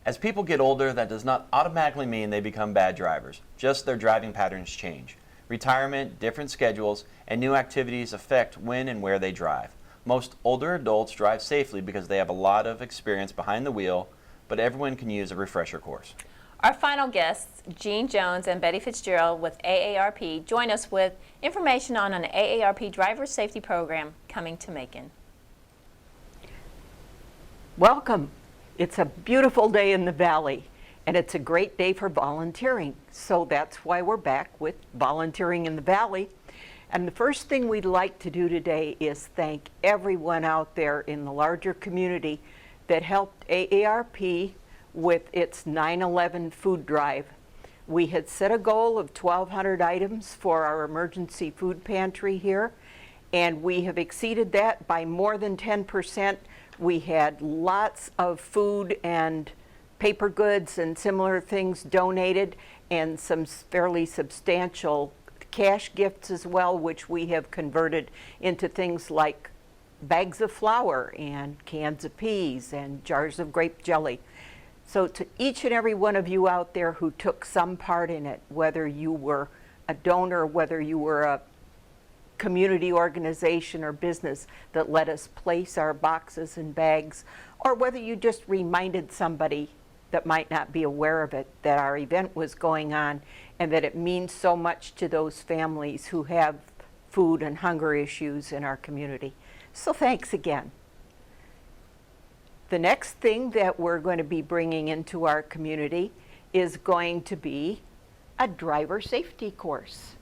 As people get older, that does not automatically mean they become bad drivers, just their driving patterns change. Retirement, different schedules, and new activities affect when and where they drive. Most older adults drive safely because they have a lot of experience behind the wheel, but everyone can use a refresher course. Our final guests, Jean Jones and Betty Fitzgerald with AARP, join us with information on an AARP driver safety program coming to Macon. Welcome. It's a beautiful day in the Valley, and it's a great day for volunteering. So that's why we're back with Volunteering in the Valley. And the first thing we'd like to do today is thank everyone out there in the larger community that helped AARP with its 9/11 food drive. We had set a goal of 1,200 items for our emergency food pantry here, and we have exceeded that by more than 10%. We had lots of food and paper goods and similar things donated, and some fairly substantial cash gifts as well, which we have converted into things like bags of flour and cans of peas and jars of grape jelly. So to each and every one of you out there who took some part in it, whether you were a donor, whether you were a community organization or business that let us place our boxes and bags, or whether you just reminded somebody that might not be aware of it, that our event was going on and that it means so much to those families who have food and hunger issues in our community. So thanks again. The next thing that we're going to be bringing into our community is going to be a driver safety course.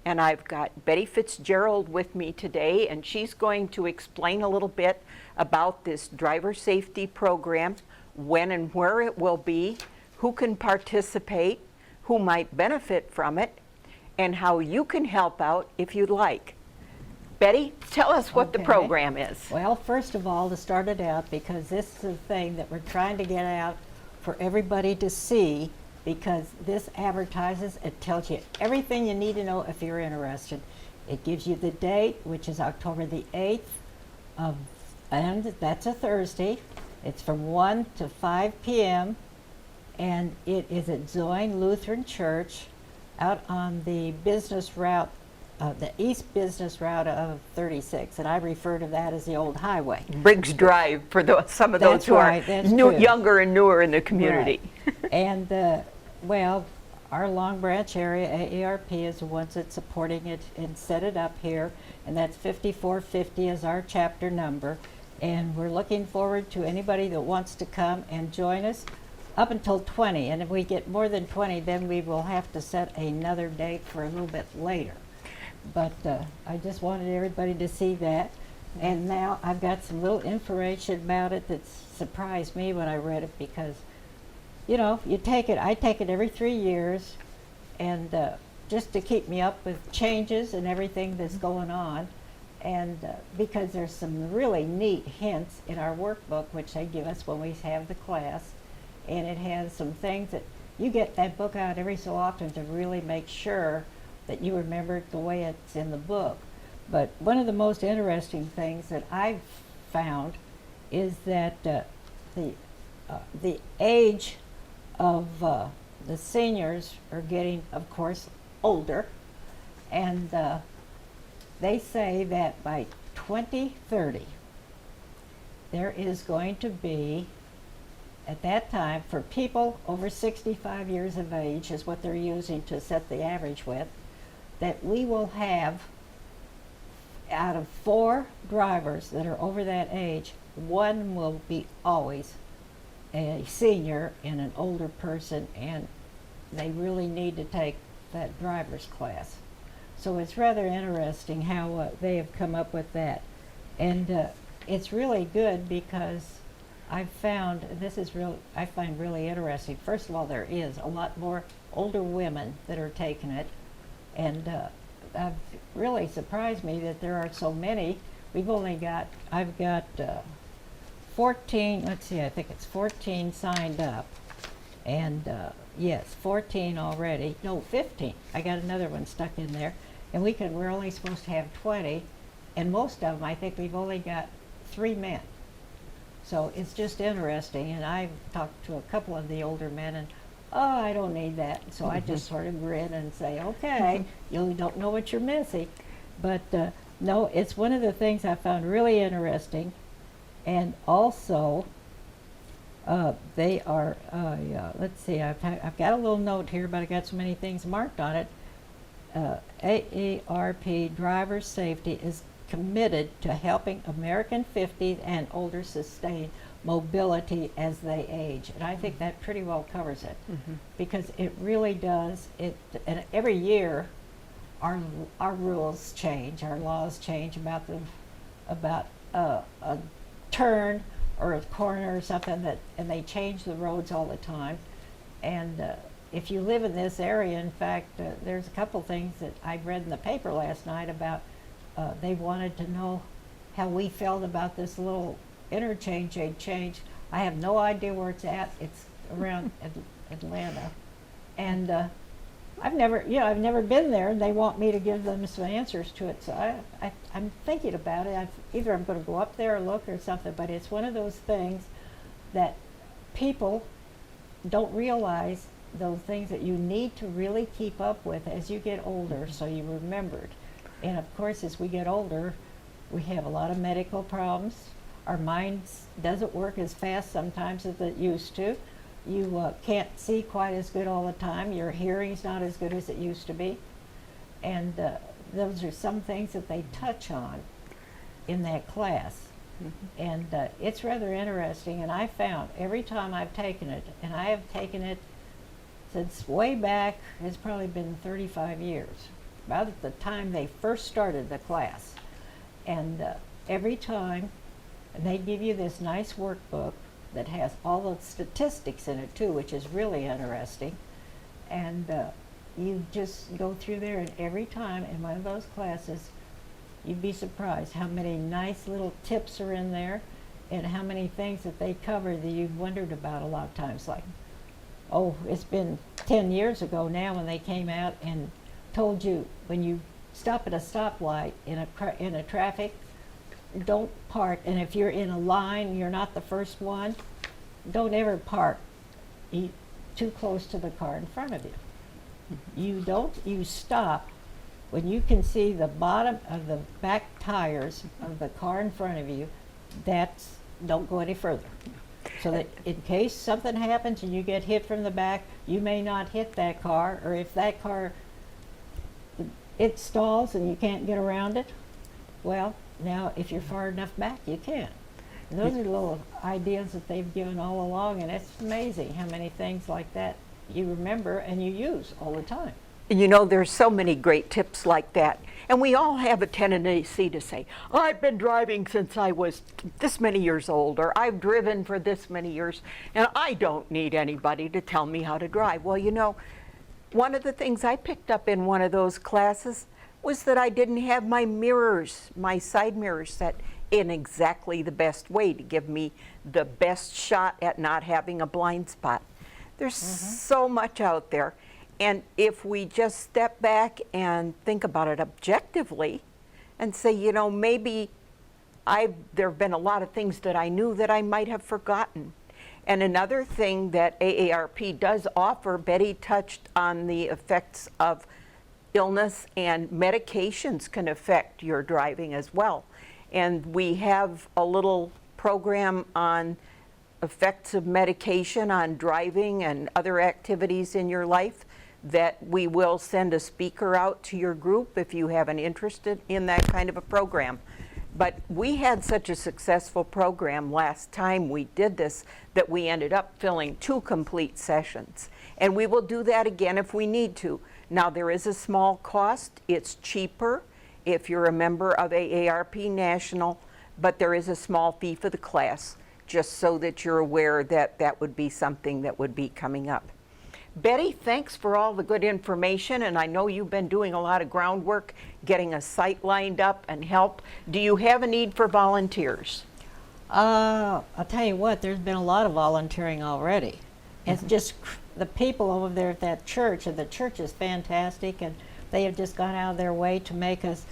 And I've got Betty Fitzgerald with me today, and she's going to explain a little bit about this driver safety program, when and where it will be, who can participate, who might benefit from it, and how you can help out if you'd like. Betty, tell us what the program is. Well, first of all, to start it out, because this is a thing that we're trying to get out for everybody to see, because this advertises, it tells you everything you need to know if you're interested. It gives you the date, which is October the 8th, and that's a Thursday. It's from 1 to 5 p.m., and it is at Zoin Lutheran Church out on the business route, the east business route of 36, and I refer to that as the old highway. Briggs Drive for some of those who are younger and newer in the community. Right. And well, our Long Branch area, AARP, is the ones that's supporting it and set it up here, and that's 5450 is our chapter number. And we're looking forward to anybody that wants to come and join us up until 20. And if we get more than 20, then we will have to set another date for a little bit later. But I just wanted everybody to see that. And now I've got some little information about it that surprised me when I read it, because, you know, I take it every 3 years, and just to keep me up with changes and everything that's going on. And because there's some really neat hints in our workbook, which they give us when we have the class, and it has some things that you get that book out every so often to really make sure that you remember it the way it's in the book. But one of the most interesting things that I've found is that the age of the seniors are getting, of course, older, and they say that by 2030, there is going to be, at that time, for people over 65 years of age, is what they're using to set the average with, that we will have, out of 4 drivers that are over that age, 1 will be always a senior and an older person, and they really need to take that driver's class. So it's rather interesting how they have come up with that. And it's really good, because I've found, this is I find really interesting. First of all, there is a lot more older women that are taking it, and I've really surprised me that there are so many. I've got 14, let's see, I think it's 14 signed up, and yes, 14 already, no, 15. I got another one stuck in there, and we're only supposed to have 20, and most of them, I think we've only got 3 men. So it's just interesting, and I've talked to a couple of the older men, and I don't need that. So I just sort of grin and say, okay, you don't know what you're missing. But no, it's one of the things I found really interesting. And also, they are, let's see, I've got a little note here, but I got so many things marked on it. AARP Driver Safety is committed to helping American 50 and older sustain mobility as they age. And I think that pretty well covers it, because it really does. And every year, our rules change, our laws change about a turn or a corner or something, and they change the roads all the time. And if you live in this area, in fact, there's a couple things that I read in the paper last night about they wanted to know how we felt about this little interchange they changed. I have no idea where it's at. It's around Atlanta. And I've never been there, and they want me to give them some answers to it. So I'm thinking about it. Either I'm going to go up there or look or something, but it's one of those things that people don't realize, those things that you need to really keep up with as you get older, so you remembered. And of course, as we get older, we have a lot of medical problems. Our minds doesn't work as fast sometimes as it used to. You can't see quite as good all the time. Your hearing's not as good as it used to be. And those are some things that they touch on in that class. And it's rather interesting. And I found every time I've taken it, and I have taken it since way back, it's probably been 35 years, about at the time they first started the class. And every time, and they give you this nice workbook that has all the statistics in it too, which is really interesting. And you just go through there, and every time in one of those classes, you'd be surprised how many nice little tips are in there, and how many things that they cover that you've wondered about a lot of times. Like, oh, it's been 10 years ago now when they came out and told you when you stop at a stoplight in a traffic, don't park. And if you're in a line, you're not the first one, don't ever park too close to the car in front of you. You stop when you can see the bottom of the back tires of the car in front of you. Don't go any further. So that in case something happens and you get hit from the back, you may not hit that car, or if that car, it stalls and you can't get around it, well, now if you're far enough back, you can. And those are little ideas that they've given all along, and it's amazing how many things like that you remember and you use all the time. You know, there's so many great tips like that. And we all have a tendency to say, I've been driving since I was this many years old, or I've driven for this many years, and I don't need anybody to tell me how to drive. Well, you know, one of the things I picked up in one of those classes was that I didn't have my mirrors, my side mirrors, set in exactly the best way to give me the best shot at not having a blind spot. There's so much out there. And if we just step back and think about it objectively and say, you know, maybe there have been a lot of things that I knew that I might have forgotten. And another thing that AARP does offer, Betty touched on the effects of illness, and medications can affect your driving as well. And we have a little program on effects of medication on driving and other activities in your life that we will send a speaker out to your group if you have an interest in that kind of a program. But we had such a successful program last time we did this that we ended up filling 2 complete sessions. And we will do that again if we need to. Now, there is a small cost. It's cheaper if you're a member of AARP National, but there is a small fee for the class, just so that you're aware that that would be something that would be coming up. Betty, thanks for all the good information, and I know you've been doing a lot of groundwork getting a site lined up and help. Do you have a need for volunteers? I'll tell you what, there's been a lot of volunteering already. It's just the people over there at that church, and the church is fantastic, and they have just gone out of their way to make us,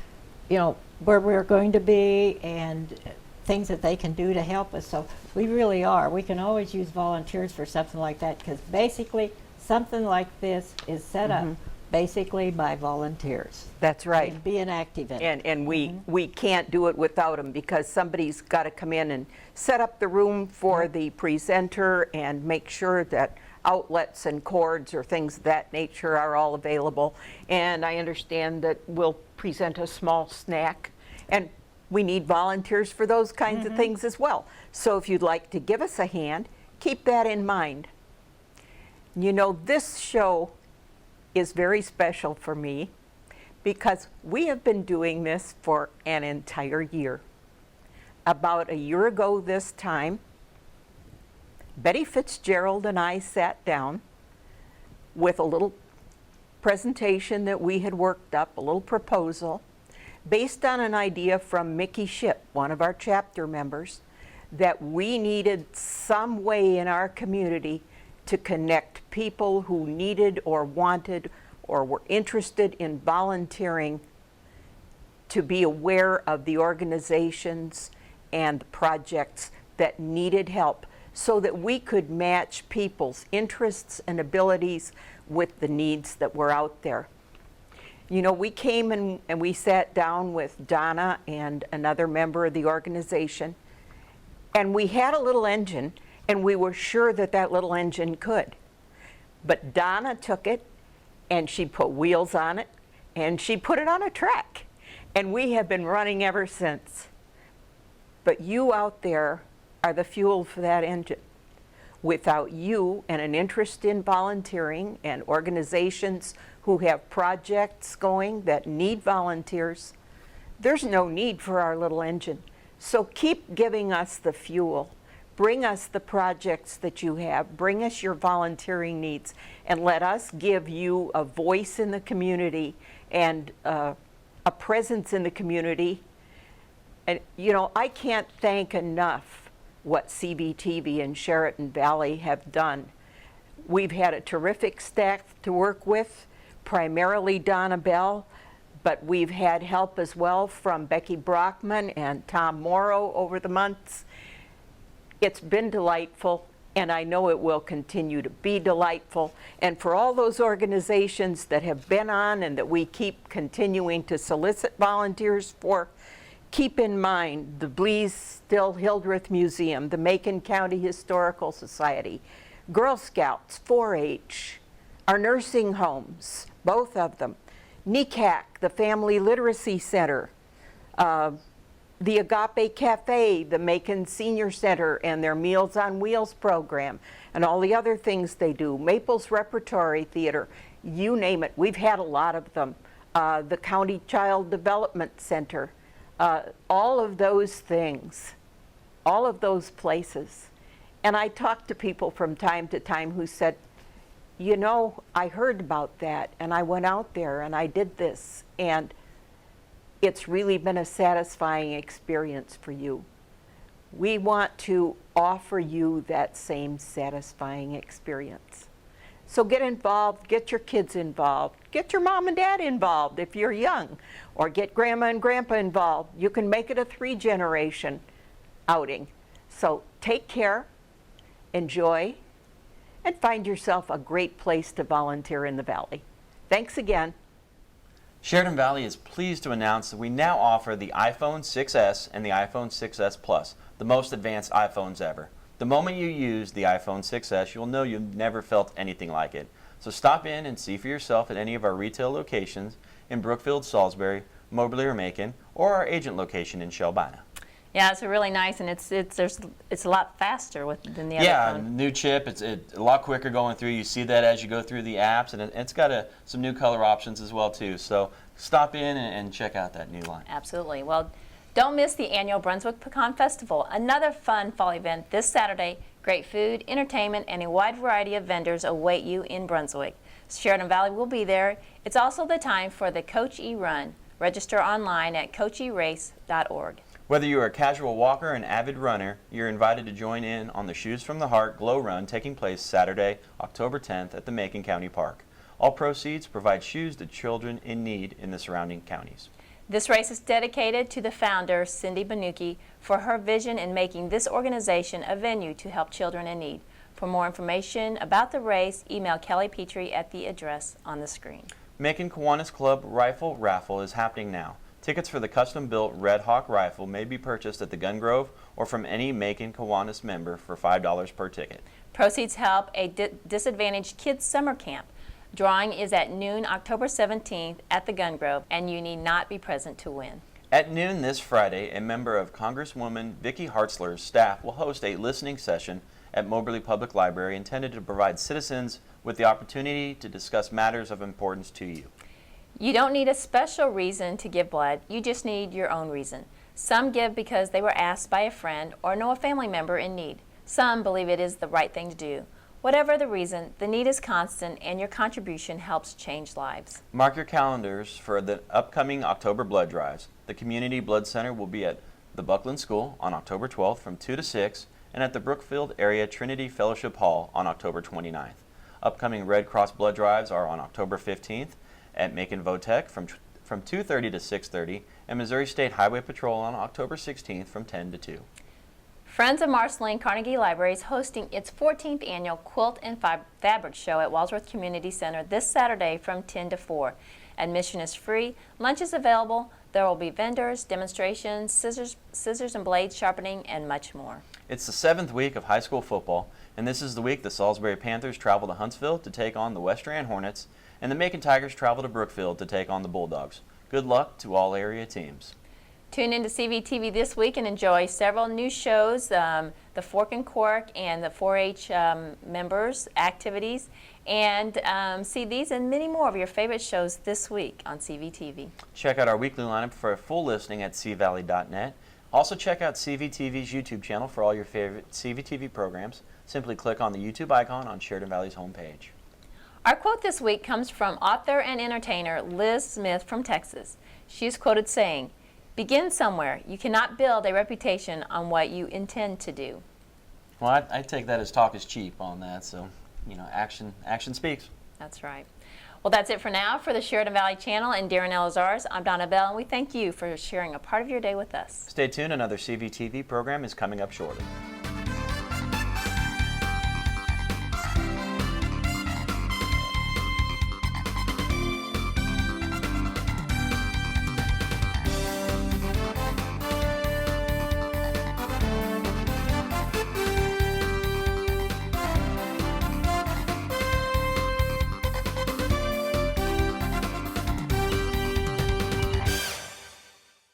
you know, where we're going to be, and things that they can do to help us. So we really are. We can always use volunteers for something like that, because basically something like this is set up basically by volunteers. That's right. And being active in it. And we can't do it without them, because somebody's got to come in and set up the room for the presenter and make sure that outlets and cords or things of that nature are all available. And I understand that we'll present a small snack, and we need volunteers for those kinds of things as well. So if you'd like to give us a hand, keep that in mind. You know, this show is very special for me because we have been doing this for an entire year. About a year ago this time, Betty Fitzgerald and I sat down with a little presentation that we had worked up, a little proposal, based on an idea from Mickey Ship, one of our chapter members, that we needed some way in our community to connect people who needed or wanted or were interested in volunteering to be aware of the organizations and the projects that needed help, so that we could match people's interests and abilities with the needs that were out there. You know, we came and we sat down with Donna and another member of the organization, and we had a little engine, and we were sure that that little engine could. But Donna took it, and she put wheels on it, and she put it on a track. And we have been running ever since. But you out there are the fuel for that engine. Without you and an interest in volunteering and organizations who have projects going that need volunteers, there's no need for our little engine. So keep giving us the fuel. Bring us the projects that you have. Bring us your volunteering needs, and let us give you a voice in the community and a presence in the community. And you know, I can't thank enough what CBTV and Sheraton Valley have done. We've had a terrific staff to work with, primarily Donna Bell, but we've had help as well from Becky Brockman and Tom Morrow over the months. It's been delightful, and I know it will continue to be delightful. And for all those organizations that have been on and that we keep continuing to solicit volunteers for, keep in mind the Blease-Still-Hildreth Museum, the Macon County Historical Society, Girl Scouts, 4-H, our nursing homes, both of them, NECAC, the Family Literacy Center, the Agape Cafe, the Macon Senior Center and their Meals on Wheels program, and all the other things they do, Maples Repertory Theater, you name it. We've had a lot of them. The County Child Development Center, all of those things, all of those places. And I talk to people from time to time who said, you know, I heard about that, and I went out there and I did this, and it's really been a satisfying experience for you. We want to offer you that same satisfying experience. So get involved, get your kids involved, get your mom and dad involved if you're young, or get grandma and grandpa involved. You can make it a 3-generation outing. So take care, enjoy, and find yourself a great place to volunteer in the Valley. Thanks again. Sheridan Valley is pleased to announce that we now offer the iPhone 6s and the iPhone 6s Plus, the most advanced iPhones ever. The moment you use the iPhone 6s, you'll know you've never felt anything like it. So stop in and see for yourself at any of our retail locations in Brookfield, Salisbury, Moberly or Macon, or our agent location in Shelbina. Yeah, it's really nice, and it's a lot faster than the other Yeah, phone. new chip. It's a lot quicker going through. You see that as you go through the apps, and it's got some new color options as well too. So stop in and check out that new line. Absolutely. Well, don't miss the annual Brunswick Pecan Festival, another fun fall event this Saturday. Great food, entertainment, and a wide variety of vendors await you in Brunswick. Sheridan Valley will be there. It's also the time for the Coach E Run. Register online at coacherace.org. Whether you are a casual walker or an avid runner, you're invited to join in on the Shoes from the Heart Glow Run taking place Saturday, October 10th at the Macon County Park. All proceeds provide shoes to children in need in the surrounding counties. This race is dedicated to the founder, Cindy Banucki, for her vision in making this organization a venue to help children in need. For more information about the race, email Kelly Petrie at the address on the screen. Macon Kiwanis Club Rifle Raffle is happening now. Tickets for the custom-built Red Hawk rifle may be purchased at the Gun Grove or from any Macon Kiwanis member for $5 per ticket. Proceeds help a disadvantaged kids summer camp. Drawing is at noon October 17th at the Gun Grove, and you need not be present to win. At noon this Friday, a member of Congresswoman Vicky Hartzler's staff will host a listening session at Moberly Public Library intended to provide citizens with the opportunity to discuss matters of importance to you. You don't need a special reason to give blood, you just need your own reason. Some give because they were asked by a friend or know a family member in need. Some believe it is the right thing to do. Whatever the reason, the need is constant and your contribution helps change lives. Mark your calendars for the upcoming October blood drives. The Community Blood Center will be at the Buckland School on October 12th from 2 to 6 and at the Brookfield Area Trinity Fellowship Hall on October 29th. Upcoming Red Cross blood drives are on October 15th at Macon Votech from 2:30 to 6:30 and Missouri State Highway Patrol on October 16th from 10 to 2. Friends of Marceline Carnegie Library is hosting its 14th annual Quilt and Fabric Show at Walsworth Community Center this Saturday from 10 to 4. Admission is free, lunch is available, there will be vendors, demonstrations, scissors and blade sharpening, and much more. It's the 7th week of high school football, and this is the week the Salisbury Panthers travel to Huntsville to take on the West Strand Hornets, and the Macon Tigers travel to Brookfield to take on the Bulldogs. Good luck to all area teams. Tune into CVTV this week and enjoy several new shows, the Fork and Cork and the 4-H members' activities, and see these and many more of your favorite shows this week on CVTV. Check out our weekly lineup for a full listing at cvalley.net. Also check out CVTV's YouTube channel for all your favorite CVTV programs. Simply click on the YouTube icon on Sheridan Valley's homepage. Our quote this week comes from author and entertainer Liz Smith from Texas. She is quoted saying, "Begin somewhere. You cannot build a reputation on what you intend to do." Well, I take that as talk is cheap on that, so, action speaks. That's right. Well, that's it for now. For the Sheridan Valley Channel and Darren Elazars, I'm Donna Bell, and we thank you for sharing a part of your day with us. Stay tuned, another CVTV program is coming up shortly.